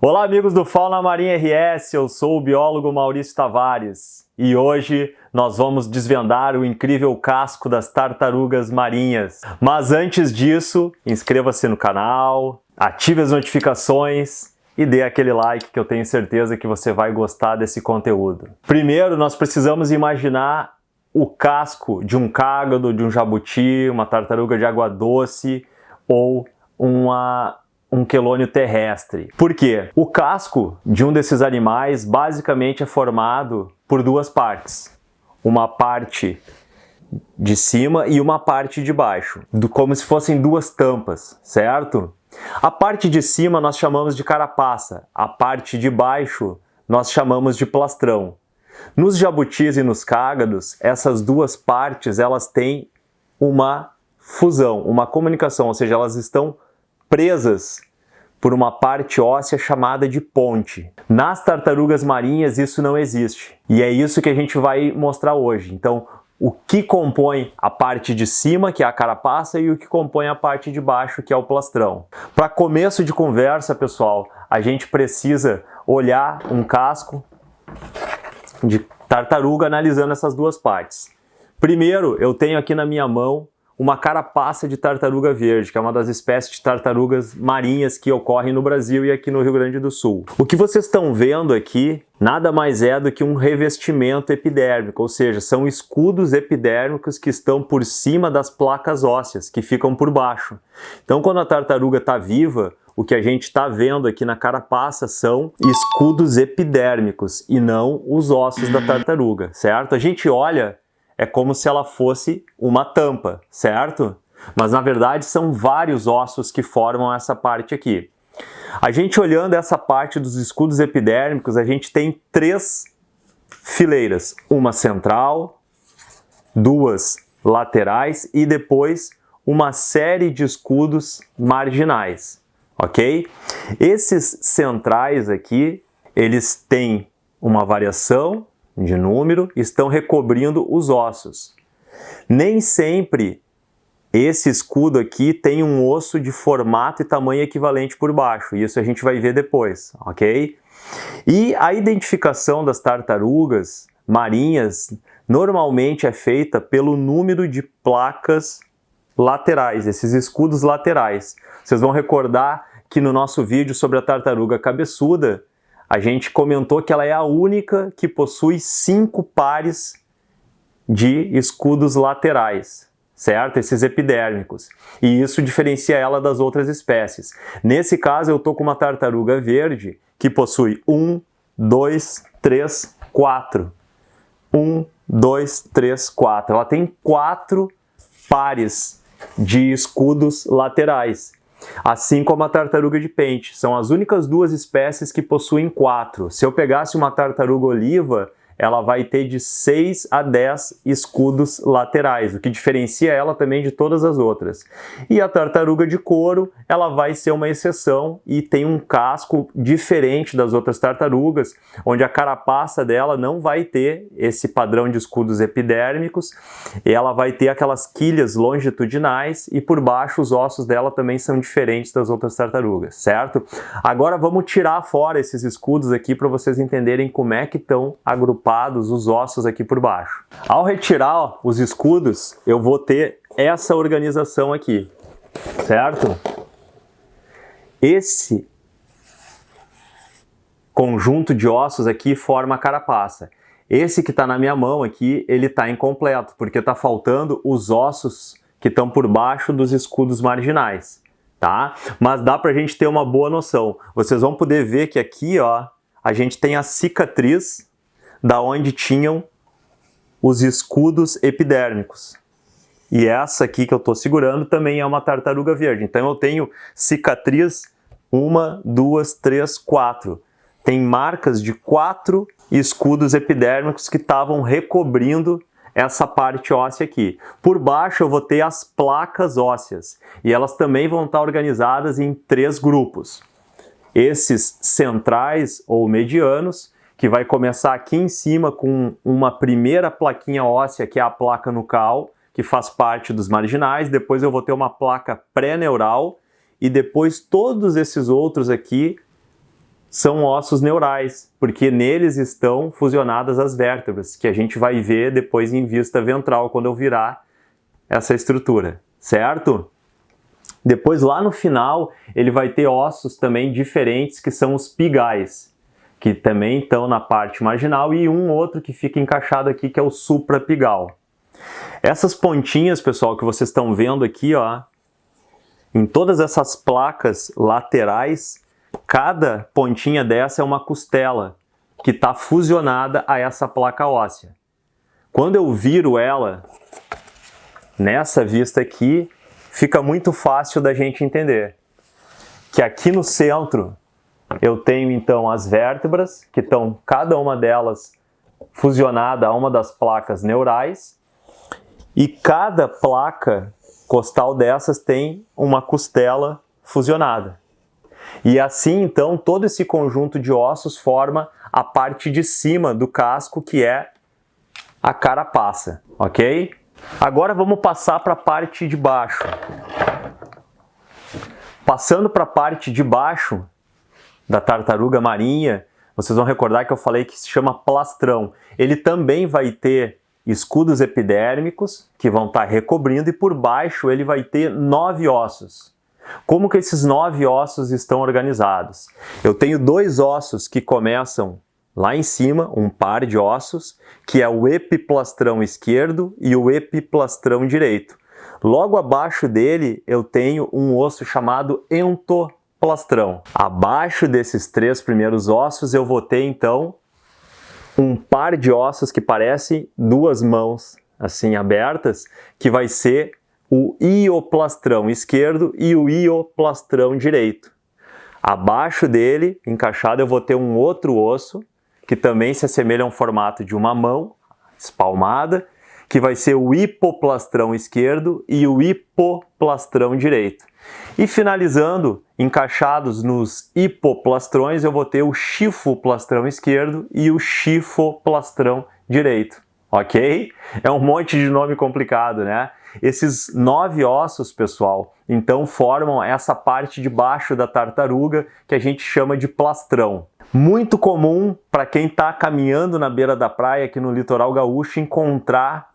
Olá, amigos do Fauna Marinha RS, eu sou o biólogo Maurício Tavares e hoje nós vamos desvendar o incrível casco das tartarugas marinhas. Mas antes disso, inscreva-se no canal, ative as notificações e dê aquele like que eu tenho certeza que você vai gostar desse conteúdo. Primeiro, nós precisamos imaginar o casco de um cágado, de um jabuti, uma tartaruga de água doce ou um quelônio terrestre. Por quê? O casco de um desses animais basicamente é formado por duas partes. Uma parte de cima e uma parte de baixo, como se fossem duas tampas, certo? A parte de cima nós chamamos de carapaça, a parte de baixo nós chamamos de plastrão. Nos jabutis e nos cágados, essas duas partes elas têm uma fusão, uma comunicação, ou seja, elas estão presas por uma parte óssea chamada de ponte. Nas tartarugas marinhas isso não existe. E é isso que a gente vai mostrar hoje. Então, o que compõe a parte de cima, que é a carapaça, e o que compõe a parte de baixo, que é o plastrão. Para começo de conversa, pessoal, a gente precisa olhar um casco de tartaruga analisando essas duas partes. Primeiro, eu tenho aqui na minha mão uma carapaça de tartaruga verde, que é uma das espécies de tartarugas marinhas que ocorrem no Brasil e aqui no Rio Grande do Sul. O que vocês estão vendo aqui nada mais é do que um revestimento epidérmico, ou seja, são escudos epidérmicos que estão por cima das placas ósseas, que ficam por baixo. Então, quando a tartaruga está viva, o que a gente está vendo aqui na carapaça são escudos epidérmicos e não os ossos da tartaruga, certo? A gente olha, é como se ela fosse uma tampa, certo? Mas na verdade são vários ossos que formam essa parte aqui. A gente olhando essa parte dos escudos epidérmicos, a gente tem três fileiras. Uma central, duas laterais e depois uma série de escudos marginais, ok? Esses centrais aqui, eles têm uma variação de número, estão recobrindo os ossos. Nem sempre esse escudo aqui tem um osso de formato e tamanho equivalente por baixo, isso a gente vai ver depois, ok? E a identificação das tartarugas marinhas normalmente é feita pelo número de placas laterais, esses escudos laterais. Vocês vão recordar que no nosso vídeo sobre a tartaruga cabeçuda, a gente comentou que ela é a única que possui 5 pares de escudos laterais, certo? Esses epidérmicos. E isso diferencia ela das outras espécies. Nesse caso, eu estou com uma tartaruga verde que possui 1, 2, 3, 4. 1, 2, 3, 4. Ela tem 4 pares de escudos laterais. Assim como a tartaruga de pente. São as únicas duas espécies que possuem 4. Se eu pegasse uma tartaruga oliva, ela vai ter de 6 a 10 escudos laterais, o que diferencia ela também de todas as outras. E a tartaruga de couro, ela vai ser uma exceção e tem um casco diferente das outras tartarugas, onde a carapaça dela não vai ter esse padrão de escudos epidérmicos, e ela vai ter aquelas quilhas longitudinais e por baixo os ossos dela também são diferentes das outras tartarugas, certo? Agora vamos tirar fora esses escudos aqui para vocês entenderem como é que estão agrupados os ossos aqui por baixo. Ao retirar os escudos, eu vou ter essa organização aqui, certo? Esse conjunto de ossos aqui forma a carapaça. Esse que está na minha mão aqui, ele está incompleto, porque está faltando os ossos que estão por baixo dos escudos marginais, tá? Mas dá pra gente ter uma boa noção. Vocês vão poder ver que aqui, ó, a gente tem a cicatriz da onde tinham os escudos epidérmicos. E essa aqui que eu estou segurando também é uma tartaruga verde. Então eu tenho cicatriz 1, 2, 3, 4. Tem marcas de 4 escudos epidérmicos que estavam recobrindo essa parte óssea aqui. Por baixo eu vou ter as placas ósseas. E elas também vão estar organizadas em 3 grupos. Esses centrais ou medianos, que vai começar aqui em cima com uma primeira plaquinha óssea, que é a placa nucal, que faz parte dos marginais. Depois eu vou ter uma placa pré-neural e depois todos esses outros aqui são ossos neurais, porque neles estão fusionadas as vértebras, que a gente vai ver depois em vista ventral, quando eu virar essa estrutura, certo? Depois, lá no final, ele vai ter ossos também diferentes, que são os pigais, que também estão na parte marginal, e um outro que fica encaixado aqui, que é o suprapigal. Essas pontinhas, pessoal, que vocês estão vendo aqui, ó, em todas essas placas laterais, cada pontinha dessa é uma costela que está fusionada a essa placa óssea. Quando eu viro ela nessa vista aqui, fica muito fácil da gente entender que aqui no centro eu tenho então as vértebras, que estão cada uma delas fusionada a uma das placas neurais, e cada placa costal dessas tem uma costela fusionada. E assim, então, todo esse conjunto de ossos forma a parte de cima do casco, que é a carapaça, ok? Agora vamos passar para a parte de baixo. Passando para a parte de baixo da tartaruga marinha, vocês vão recordar que eu falei que se chama plastrão. Ele também vai ter escudos epidérmicos que vão estar recobrindo, e por baixo ele vai ter 9 ossos. Como que esses 9 ossos estão organizados? Eu tenho 2 ossos que começam lá em cima, um par de ossos, que é o epiplastrão esquerdo e o epiplastrão direito. Logo abaixo dele eu tenho um osso chamado entoplastrão. Abaixo desses 3 primeiros ossos eu vou ter então um par de ossos que parecem 2 mãos assim abertas, que vai ser o ioplastrão esquerdo e o ioplastrão direito. Abaixo dele, encaixado, eu vou ter um outro osso, que também se assemelha a um formato de uma mão espalmada, que vai ser o hipoplastrão esquerdo e o hipoplastrão direito. E finalizando, encaixados nos hipoplastrões, eu vou ter o xifoplastrão esquerdo e o xifoplastrão direito. Ok? É um monte de nome complicado, né? Esses 9 ossos, pessoal, então formam essa parte de baixo da tartaruga que a gente chama de plastrão. Muito comum para quem está caminhando na beira da praia aqui no litoral gaúcho encontrar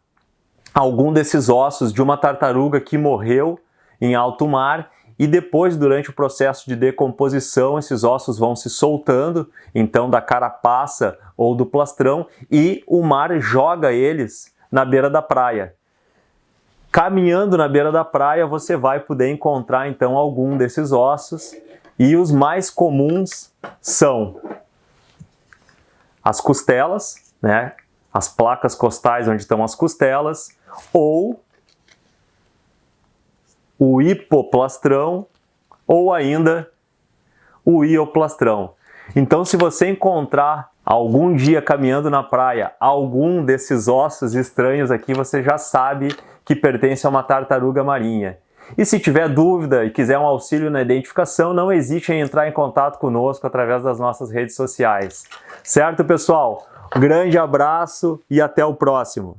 algum desses ossos de uma tartaruga que morreu em alto mar, e depois, durante o processo de decomposição, esses ossos vão se soltando, então da carapaça ou do plastrão, e o mar joga eles na beira da praia. Caminhando na beira da praia, você vai poder encontrar então algum desses ossos, e os mais comuns são as costelas, né? As placas costais onde estão as costelas, ou o hipoplastrão, ou ainda o ioplastrão. Então, se você encontrar algum dia caminhando na praia algum desses ossos estranhos aqui, você já sabe que pertence a uma tartaruga marinha. E se tiver dúvida e quiser um auxílio na identificação, não hesite em entrar em contato conosco através das nossas redes sociais. Certo, pessoal? Um grande abraço e até o próximo!